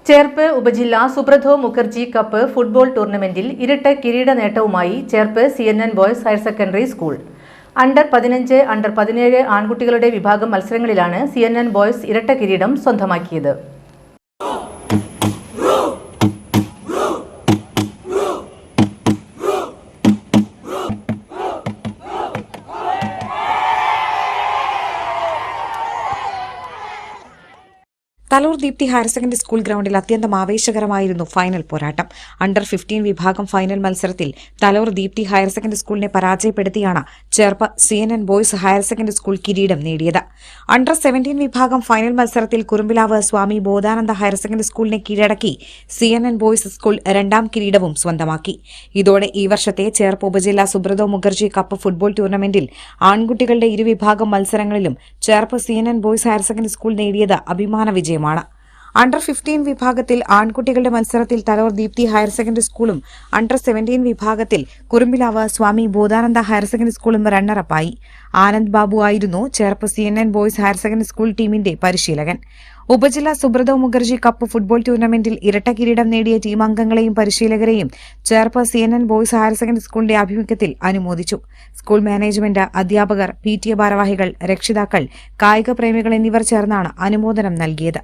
ചേർപ്പ് ഉപജില്ലാ Subroto Mukherjee cup football ടൂർണമെന്റിൽ ഇരട്ട കിരീട നേട്ടവുമായി Cherpu CNN boys higher secondary school. Under 15, under 17 ആൺകുട്ടികളുടെ വിഭാഗം മത്സരങ്ങളിലാണ് CNN ബോയ്സ് ഇരട്ട കിരീടം സ്വന്തമാക്കിയത്. Thalur Deepthi higher secondary school ഗ്രൗണ്ടിൽ അത്യന്തം ആവേശകരമായിരുന്നു ഫൈനൽ പോരാട്ടം. അണ്ടർ 15 വിഭാഗം ഫൈനൽ മത്സരത്തിൽ തലൂർ ദീപ്തി ഹയർ സെക്കൻഡറി സ്കൂളിനെ പരാജയപ്പെടുത്തിയാണ് Cherpu CNN boys higher secondary school കിരീടം നേടിയത്. അണ്ടർ 17 വിഭാഗം ഫൈനൽ മത്സരത്തിൽ കുറുമ്പിലാവ് സ്വാമി ബോധാനന്ദ ഹയർ സെക്കൻഡറി സ്കൂളിനെ കീഴടക്കി CNN ബോയ്സ് സ്കൂൾ രണ്ടാം കിരീടവും സ്വന്തമാക്കി. ഇതോടെ ഈ വർഷത്തെ ചേർപ്പ് ഉപജില്ലാ സുബ്രതോ മുഖർജി കപ്പ് ഫുട്ബോൾ ടൂർണമെന്റിൽ ആൺകുട്ടികളുടെ ഇരുവിഭാഗം മത്സരങ്ങളിലും Cherpu CNN boys higher secondary school നേടിയത് അഭിമാന വിജയമാണ്. അണ്ടർ 15 വിഭാഗത്തിൽ ആൺകുട്ടികളുടെ മത്സരത്തിൽ തലൂർ ദീപ്തി ഹയർ സെക്കൻഡറി സ്കൂളും അണ്ടർ 17 വിഭാഗത്തിൽ കുറുമ്പിലാവ് സ്വാമി ബോധാനന്ദ ഹയർ സെക്കൻഡറി സ്കൂളും റണ്ണറപ്പായി. ആനന്ദ് ബാബു ആയിരുന്നു Cherpu CNN boys higher secondary school ടീമിന്റെ പരിശീലകൻ. ഉപജില്ലാ സുബ്രതോ മുഖർജി കപ്പ് ഫുട്ബോൾ ടൂർണമെന്റിൽ ഇരട്ട കിരീടം നേടിയ ടീം അംഗങ്ങളെയും പരിശീലകരെയും Cherpu CNN boys higher secondary സ്കൂളിന്റെ ആഭിമുഖ്യത്തിൽ അനുമോദിച്ചു. സ്കൂൾ മാനേജ്മെന്റ്, അധ്യാപകർ, PTA ഭാരവാഹികൾ, രക്ഷിതാക്കൾ, കായിക പ്രേമികൾ എന്നിവർ ചേർന്നാണ് അനുമോദനം നൽകിയത്.